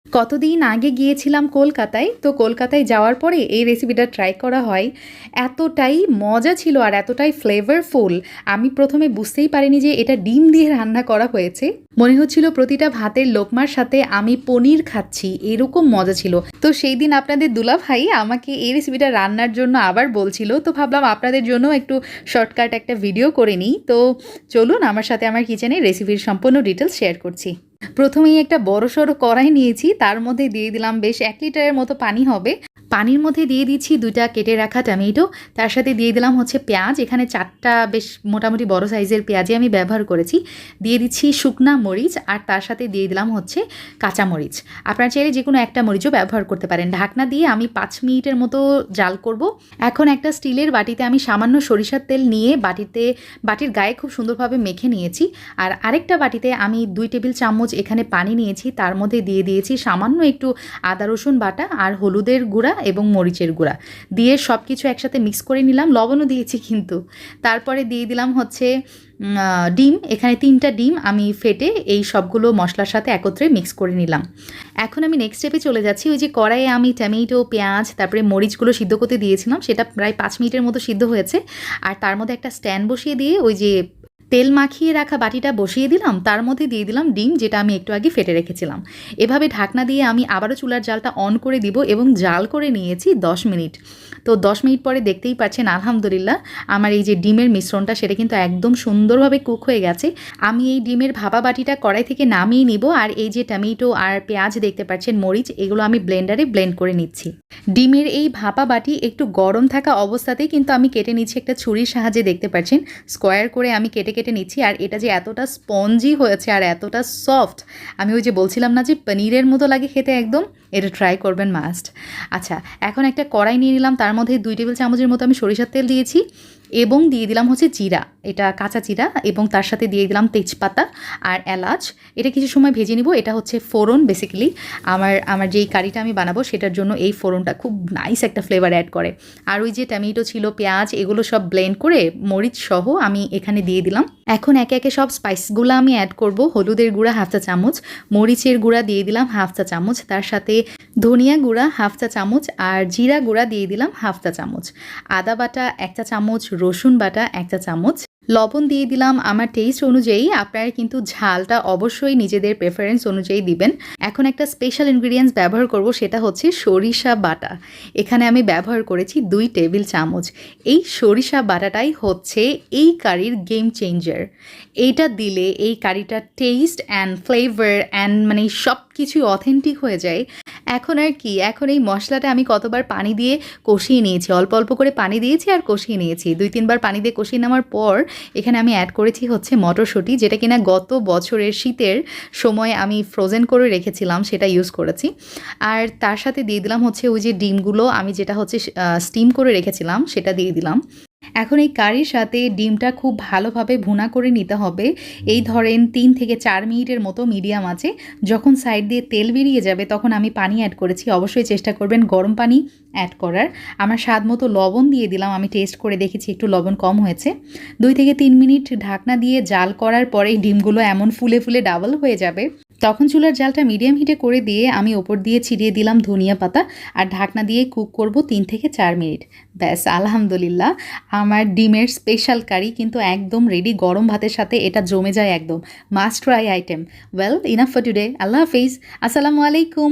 কতদিন আগে গিয়েছিলাম কলকাতায়, তো কলকাতায় যাওয়ার পরে এই রেসিপিটা ট্রাই করা হয়। এতটাই মজা ছিল আর এতটাই ফ্লেভারফুল, আমি প্রথমে বুঝতেই পারিনি যে এটা ডিম দিয়ে রান্না করা হয়েছে। মনে হচ্ছিল প্রতিটা ভাতের লোকমার সাথে আমি পনির খাচ্ছি, এরকম মজা ছিল। তো সেই দিন আপনাদের দুলাভাই আমাকে এই রেসিপিটা রান্নার জন্য আবার বলছিল, তো ভাবলাম আপনাদের জন্য একটু শর্টকাট একটা ভিডিও করে নিই। তো চলুন আমার সাথে আমার কিচেনে রেসিপির সম্পূর্ণ ডিটেলস শেয়ার করছি। প্রথমেই একটা বড়সড় কড়াই নিয়েছি, তার মধ্যে দিয়ে দিলাম বেশ 1 লিটারের মতো পানি হবে। পানির মধ্যে দিয়ে দিচ্ছি 2টা কেটে রাখা টমেটো, তার সাথে দিয়ে দিলাম হচ্ছে পেঁয়াজ, এখানে 4টা বেশ মোটামুটি বড় সাইজের পেঁয়াজই আমি ব্যবহার করেছি। দিয়ে দিচ্ছি শুকনা মরিচ আর তার সাথে দিয়ে দিলাম হচ্ছে কাঁচা মরিচ। আপনারা চাইলে যে কোনো একটা মরিচও ব্যবহার করতে পারেন। ঢাকনা দিয়ে আমি 5 মিনিটের মতো জাল করব। এখন একটা স্টিলের বাটিতে আমি সামান্য সরিষার তেল নিয়ে বাটির গায়ে খুব সুন্দরভাবে মেখে নিয়েছি। আর আরেকটা বাটিতে আমি 2 টেবিল চামচ এখানে পানি নিয়েছি, তার মধ্যে দিয়ে দিয়েছি সামান্য একটু আদা রসুন বাটা আর হলুদের গুঁড়া এবং মরিচের গুঁড়া দিয়ে সব কিছু একসাথে মিক্স করে নিলাম। লবণও দিয়েছি কিন্তু। তারপরে দিয়ে দিলাম হচ্ছে ডিম, এখানে 3টা ডিম আমি ফেটে এই সবগুলো মশলার সাথে একত্রে মিক্স করে নিলাম। এখন আমি নেক্সট স্টেপে চলে যাচ্ছি। ওই যে কড়াইয়ে আমি টমেটো, পেঁয়াজ, তারপরে মরিচগুলো সিদ্ধ করতে দিয়েছিলাম, সেটা প্রায় 5 মিনিটের মতো সিদ্ধ হয়েছে। আর তার মধ্যে একটা স্ট্যান্ড বসিয়ে দিয়ে ওই যে তেল মাখিয়ে রাখা বাটিটা বসিয়ে দিলাম, তার মধ্যে দিয়ে দিলাম ডিম যেটা আমি একটু আগে ফেটে রেখেছিলাম। এভাবে ঢাকনা দিয়ে আমি আবারও চুলার জালটা অন করে দিব এবং জাল করে নিয়েছি 10 মিনিট। তো 10 মিনিট পরে দেখতেই পাচ্ছেন আলহামদুলিল্লাহ আমার এই যে ডিমের মিশ্রণটা সেটা কিন্তু একদম সুন্দরভাবে কুক হয়ে গেছে। আমি এই ডিমের ভাপা বাটিটা কড়াই থেকে নামিয়ে নিব। আর এই যে টমেটো আর পেঁয়াজ দেখতে পাচ্ছেন, মরিচ, এগুলো আমি ব্লেন্ডারে ব্লেন্ড করে নিচ্ছি। ডিমের এই ভাপা বাটি একটু গরম থাকা অবস্থাতেই কিন্তু আমি কেটে নিচ্ছি একটা ছুরির সাহায্যে, দেখতে পাচ্ছেন স্কোয়ার করে আমি কেটে নিচ্ছি। আর এটা যে এতটা স্পঞ্জি হয়েছে আর এতটা সফট, আমি ওই যে বলছিলাম না যে পনিরের মতো লাগে খেতে, একদম এটা ট্রাই করবেন মাস্ট। আচ্ছা, এখন একটা কড়াই নিয়ে নিলাম, তার মধ্যে 2 টেবিল চামচের মতো আমি সরিষার তেল দিয়েছি এবং দিয়ে দিলাম হচ্ছে জিরা, এটা কাঁচা জিরা, এবং তার সাথে দিয়ে দিলাম তেজপাতা আর এলাচ। এটা কিছু সময় ভেজে নিব। এটা হচ্ছে ফোড়ন, বেসিক্যালি আমার যেই কারিটা আমি বানাবো সেটার জন্য এই ফোড়নটা খুব নাইস একটা ফ্লেভার অ্যাড করে। আর ওই যে টমেটো ছিল, পেঁয়াজ, এগুলো সব ব্লেন্ড করে মরিচ সহ আমি এখানে দিয়ে দিলাম। এখন একে একে সব স্পাইসগুলো আমি অ্যাড করব। হলুদের গুঁড়া 1/2 চা চামচ, মরিচের গুঁড়া দিয়ে দিলাম 1/2 চা চামচ, তার সাথে ধনিয়া গুঁড়া 1/2 চা চামচ আর জিরা গুঁড়া দিয়ে দিলাম 1/2 চা চামচ, আদা বাটা 1 চা চামচ, রসুন বাটা 1 চা চামচ, লবণ দিয়ে দিলাম আমার টেস্ট অনুযায়ী। আপনারা কিন্তু ঝালটা অবশ্যই নিজেদের প্রেফারেন্স অনুযায়ী দিবেন। এখন একটা স্পেশাল ইনগ্রিডিয়েন্টস ব্যবহার করব, সেটা হচ্ছে সরিষা বাটা। এখানে আমি ব্যবহার করেছি 2 টেবিল চামচ। এই সরিষা বাটাটাই হচ্ছে এই কারির গেম চেঞ্জার। এইটা দিলে এই কারিটার টেস্ট অ্যান্ড ফ্লেভার অ্যান্ড মানে সব কিছুই অথেন্টিক হয়ে যায়। এখন আর কি, এখন এই মশলাটা আমি কতবার পানি দিয়ে কষিয়ে নিয়েছি, অল্প অল্প করে পানি দিয়েছি আর কষিয়ে নিয়েছি। 2-3 বার পানি দিয়ে কষিয়ে নেওয়ার পর এখানে আমি অ্যাড করেছি হচ্ছে মটরশুঁটি, যেটা কিনা গত বছরের শীতের সময় আমি ফ্রোজেন করে রেখেছিলাম, সেটা ইউজ করেছি। আর তার সাথে দিয়ে দিলাম হচ্ছে ওই যে ডিমগুলো আমি যেটা হচ্ছে স্টিম করে রেখেছিলাম সেটা দিয়ে দিলাম। এখন এই কারির সাথে ডিমটা খুব ভালোভাবে ভুনা করে নিতে হবে। এই ধরেন 3 থেকে 4 মিনিটের মতো মিডিয়াম আছে। যখন সাইড দিয়ে তেল বেরিয়ে যাবে তখন আমি পানি অ্যাড করেছি। অবশ্যই চেষ্টা করবেন গরম পানি অ্যাড করার। আমার স্বাদ মতো লবণ দিয়ে দিলাম, আমি টেস্ট করে দেখেছি একটু লবণ কম হয়েছে। 2 থেকে 3 মিনিট ঢাকনা দিয়ে জাল করার পরে ডিমগুলো এমন ফুলে ফুলে ডাবল হয়ে যাবে, তখন চুলার জালটা মিডিয়াম হিটে করে দিয়ে আমি ওপর দিয়ে ছিটিয়ে দিলাম ধনিয়া পাতা আর ঢাকনা দিয়ে কুক করব 3 থেকে 4 মিনিট। ব্যাস আলহামদুলিল্লাহ আমার ডিমের স্পেশাল কারি কিন্তু একদম রেডি। গরম ভাতের সাথে এটা জমে যায় একদম। Must try item. Well, enough for today. আল্লাহ হাফিজ। আসসালামু আলাইকুম।